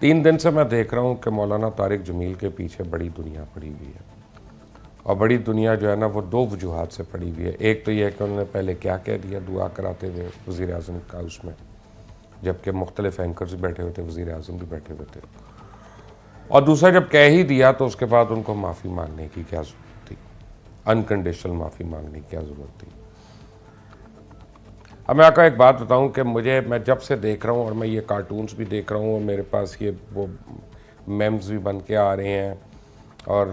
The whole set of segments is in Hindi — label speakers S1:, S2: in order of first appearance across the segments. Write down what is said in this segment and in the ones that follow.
S1: 3 दिन से मैं देख रहा हूँ कि मौलाना तारिक जमील के पीछे बड़ी दुनिया पड़ी हुई है। और बड़ी दुनिया जो है ना वो 2 वजूहात से पड़ी हुई है। एक तो ये है कि उन्होंने पहले क्या कह दिया दुआ कराते हुए वज़ीर आज़म का उसमें, जबकि मुख्तलिफ एंकर्स भी बैठे हुए थे, वज़ीर आज़म भी बैठे हुए थे। और दूसरा जब कह ही दिया तो उसके बाद उनको माफ़ी मांगने की क्या ज़रूरत थी, अनकंडीशनल माफ़ी मांगने की क्या ज़रूरत थी। अब मैं आपको एक बात बताऊं कि मैं जब से देख रहा हूं और मैं ये कार्टून्स भी देख रहा हूं और मेरे पास ये वो मेम्स भी बन के आ रहे हैं और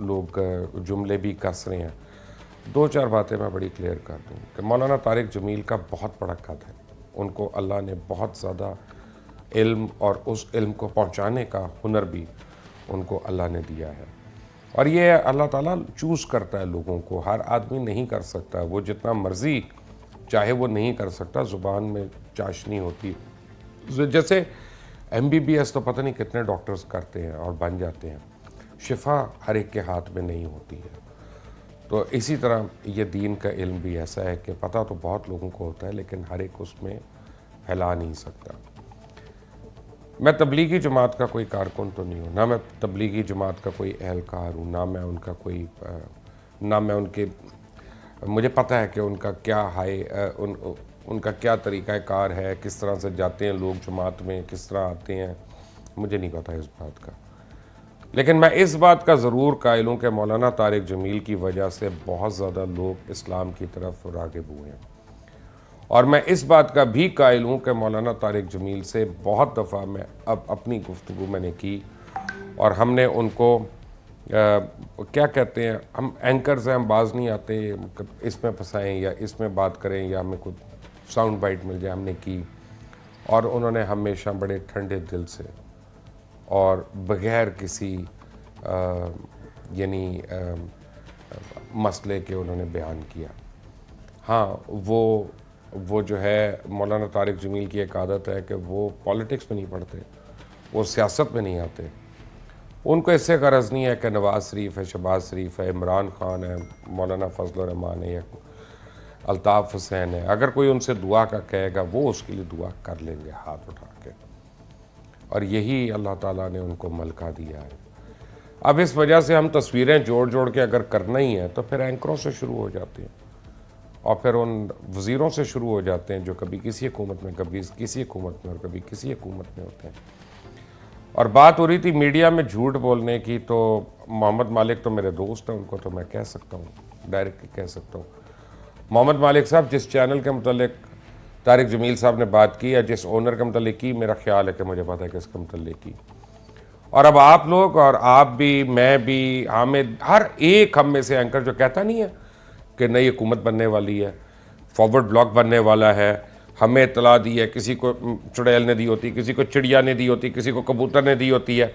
S1: लोग जुमले भी कस रहे हैं। 2-4 बातें मैं बड़ी क्लियर कर दूं कि मौलाना तारिक जमील का बहुत बड़ा कद है। उनको अल्लाह ने बहुत ज़्यादा इल्म और उस इल्म को पहुंचाने का हुनर भी उनको अल्लाह ने दिया है। और ये अल्लाह ताला चूज़ करता है लोगों को, हर आदमी नहीं कर सकता। वो जितना मर्ज़ी चाहे वो नहीं कर सकता, ज़ुबान में चाशनी होती। जैसे MBBS तो पता नहीं कितने डॉक्टर्स करते हैं और बन जाते हैं, शिफा हर एक के हाथ में नहीं होती है। तो इसी तरह ये दीन का इल्म भी ऐसा है कि पता तो बहुत लोगों को होता है लेकिन हर एक उसमें फैला नहीं सकता। मैं तबलीगी जमात का कोई कारकुन तो नहीं हूँ, ना मैं तबलीगी जमात का कोई एहलकार हूँ, ना मैं उनका कोई ना मैं उनके मुझे पता है कि उनका क्या उनका क्या तरीक़ाकार है, किस तरह से जाते हैं लोग जमात में, किस तरह आते हैं, मुझे नहीं पता इस बात का। लेकिन मैं इस बात का ज़रूर कायल हूँ कि मौलाना तारिक जमील की वजह से बहुत ज़्यादा लोग इस्लाम की तरफ राग़िब हुए हैं। और मैं इस बात का भी कायल हूँ कि मौलाना तारिक जमील से बहुत दफ़ा मैं अब अपनी गुफ्तगू मैंने की और हमने उनको क्या कहते हैं, हम एंकर्स हैं, हम बाज नहीं आते, इसमें फंसाएं या इसमें बात करें या हमें कुछ साउंड बाइट मिल जाए, हमने की। और उन्होंने हमेशा बड़े ठंडे दिल से और बग़ैर किसी यानी मसले के उन्होंने बयान किया। हाँ, वो जो है मौलाना तारिक जमील की एक आदत है कि वो पॉलिटिक्स में नहीं पढ़ते, वो सियासत में नहीं आते। उनको इससे गरज नहीं है कि नवाज़ शरीफ है, शहबाज शरीफ है, इमरान खान है, मौलाना फजल रहमान है या अल्ताफ़ हुसैन है। अगर कोई उनसे दुआ का कहेगा वो उसके लिए दुआ कर लेंगे हाथ उठा के। और यही अल्लाह ताला ने उनको मलका दिया है। अब इस वजह से हम तस्वीरें जोड़ जोड़ के अगर करना ही है तो फिर एंकरों से शुरू हो जाते हैं और फिर उन वज़ीरों से शुरू हो जाते हैं जो कभी किसी हुकूमत में, कभी किसी हुकूमत में और कभी किसी हुकूमत में होते हैं। और बात हो रही थी मीडिया में झूठ बोलने की, तो मोहम्मद मालिक तो मेरे दोस्त हैं, उनको तो मैं कह सकता हूँ, डायरेक्टली कह सकता हूँ। मोहम्मद मालिक साहब, जिस चैनल के मुतल्लिक तारिक जमील साहब ने बात की या जिस ओनर के मुतल्लिक की, मेरा ख्याल है कि मुझे पता है कि इसके मुतल्लिक की। और अब आप लोग और आप भी, मैं भी, हामिद, हर एक हम में से एंकर जो कहता नहीं है कि नई हुकूमत बनने वाली है, फॉरवर्ड ब्लॉक बनने वाला है, हमें इतला दी है, किसी को चुड़ैल ने दी होती, किसी को चिड़िया ने दी होती, किसी को कबूतर ने दी होती है,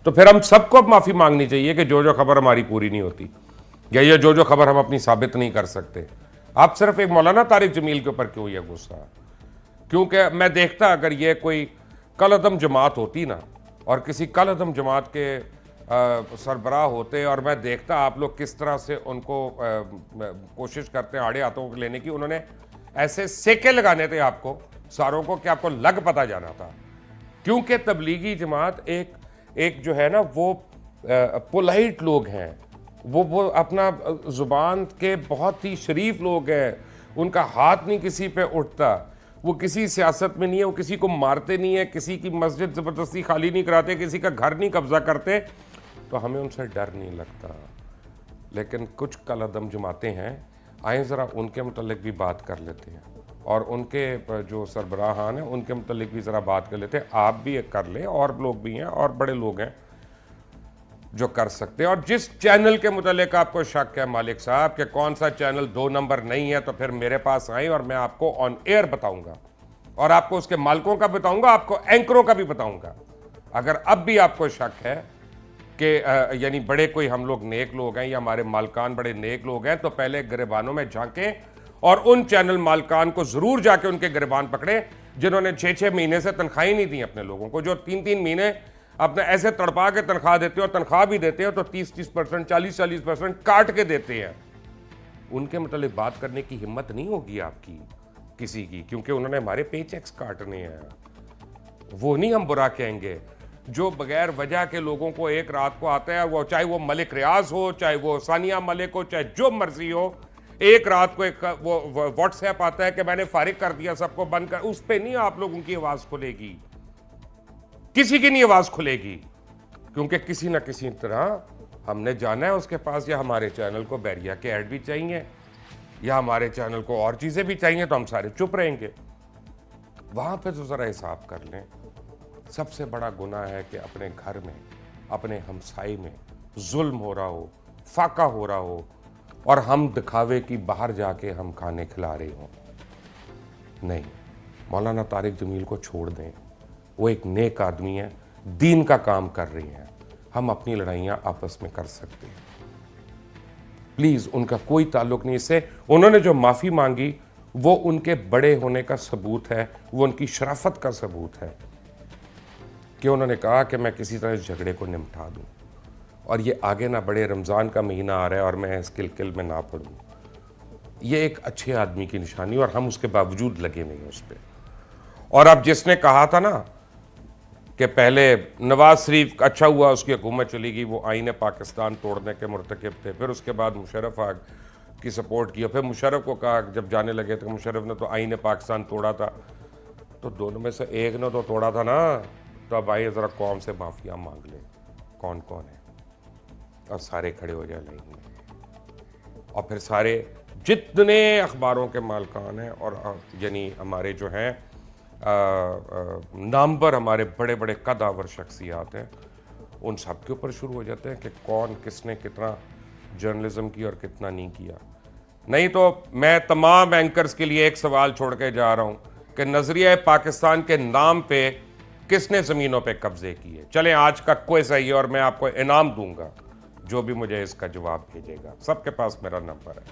S1: तो फिर हम सबको अब माफ़ी मांगनी चाहिए कि जो खबर हमारी पूरी नहीं होती या ये जो खबर हम अपनी साबित नहीं कर सकते। आप सिर्फ एक मौलाना तारिक जमील के ऊपर क्यों ये गुस्सा? क्योंकि मैं देखता अगर ये कोई कलअदम जमात होती ना और किसी कलअदम जमात के सरबराह होते और मैं देखता आप लोग किस तरह से उनको कोशिश करते हैं आड़े हाथों को लेने की, उन्होंने ऐसे सेके लगाने थे आपको सारों को कि आपको लग पता जाना था। क्योंकि तबलीगी जमात एक जो है ना वो पोलाइट लोग हैं, वो अपना ज़ुबान के बहुत ही शरीफ लोग हैं, उनका हाथ नहीं किसी पे उठता, वो किसी सियासत में नहीं है, वो किसी को मारते नहीं है, किसी की मस्जिद ज़बरदस्ती खाली नहीं कराते, किसी का घर नहीं कब्जा करते, तो हमें उनसे डर नहीं लगता। लेकिन कुछ कलअदम जमाते हैं, आए ज़रा उनके मुतल्लिक भी बात कर लेते हैं और उनके जो सरबराहान हैं उनके मुतल्लिक भी ज़रा बात कर लेते हैं। आप भी कर लें, और लोग भी हैं और बड़े लोग हैं जो कर सकते हैं। और जिस चैनल के मुतल्लिक आपको शक है मालिक साहब कि कौन सा चैनल 2 नंबर नहीं है, तो फिर मेरे पास आए और मैं आपको ऑन एयर बताऊंगा और आपको उसके मालिकों का बताऊंगा, आपको एंकरों का भी बताऊंगा। अगर अब भी आपको शक है कि यानी बड़े कोई हम लोग नेक लोग हैं या हमारे मालकान बड़े नेक लोग हैं, तो पहले गिरबानों में झांकें और उन चैनल मालकान को ज़रूर जाके उनके गिरबान पकड़े जिन्होंने 6-6 महीने से तनख्वाही नहीं दी अपने लोगों को, जो 3-3 महीने अपने ऐसे तड़पा के तनख्वाह देते हो, तनख्वाह भी देते हो तो 30-30%, 40-40% काट के देते हैं। उनके मतलब बात करने की हिम्मत नहीं होगी आपकी किसी की, क्योंकि उन्होंने हमारे पे चेक्स काटने हैं। वो नहीं हम बुरा कहेंगे, जो बगैर वजह के लोगों को एक रात को आता है, वो चाहे वो मलिक रियाज हो, चाहे वो सानिया मलिक हो, चाहे जो मर्जी हो, एक रात को एक वो व्हाट्सएप आता है कि मैंने फारिग कर दिया, सबको बंद कर, उस पर नहीं आप लोगों की आवाज खुलेगी, किसी की नहीं आवाज खुलेगी, क्योंकि किसी ना किसी तरह हमने जाना है उसके पास, या हमारे चैनल को बैरिया के ऐड भी चाहिए, या हमारे चैनल को और चीजें भी चाहिए, तो हम सारे चुप रहेंगे। वहां पे तो जरा हिसाब कर लें। सबसे बड़ा गुनाह है कि अपने घर में, अपने हमसाई में जुल्म हो रहा हो, फाका हो रहा हो, और हम दिखावे की बाहर जाके हम खाने खिला रहे हों। नहीं, मौलाना तारिक जमील को छोड़ दें, वो एक नेक आदमी है, दीन का काम कर रही हैं, हम अपनी लड़ाइयाँ आपस में कर सकते हैं। प्लीज़, उनका कोई ताल्लुक नहीं इससे। उन्होंने जो माफ़ी मांगी वो उनके बड़े होने का सबूत है, वो उनकी शराफत का सबूत है कि उन्होंने कहा कि मैं किसी तरह इस झगड़े को निपटा दूं, और ये आगे ना बढ़े, रमज़ान का महीना आ रहा है और मैं इस किल में ना पड़ूं। ये एक अच्छे आदमी की निशानी, और हम उसके बावजूद लगे नहीं उस पर। और अब जिसने कहा था ना कि पहले नवाज शरीफ, अच्छा हुआ उसकी हुकूमत चली गई, वो आईन पाकिस्तान तोड़ने के मुर्तकिब थे, फिर उसके बाद मुशर्रफ की सपोर्ट किया, फिर मुशर्रफ को कहा जब जाने लगे तो मुशर्रफ ने तो आईन पाकिस्तान तोड़ा था, तो दोनों में से एक ने तो तोड़ा था ना। तो अब आइए ज़रा कौम से माफिया मांग ले कौन कौन है, और सारे खड़े हो जाए लाइन में, और फिर सारे जितने अखबारों के मालकान हैं और यानी हमारे जो हैं नामवर हमारे बड़े बड़े कदावर शख्सियात हैं, उन सब के ऊपर शुरू हो जाते हैं कि कौन किसने कितना जर्नलिज्म की और कितना नहीं किया। नहीं तो मैं तमाम एंकर्स के लिए एक सवाल छोड़ के जा रहा हूं कि नजरिया पाकिस्तान के नाम पे किसने ज़मीनों पे कब्जे किए। चलें, आज का क्विज है ये, और मैं आपको इनाम दूंगा जो भी मुझे इसका जवाब भेजेगा। सबके पास मेरा नंबर है।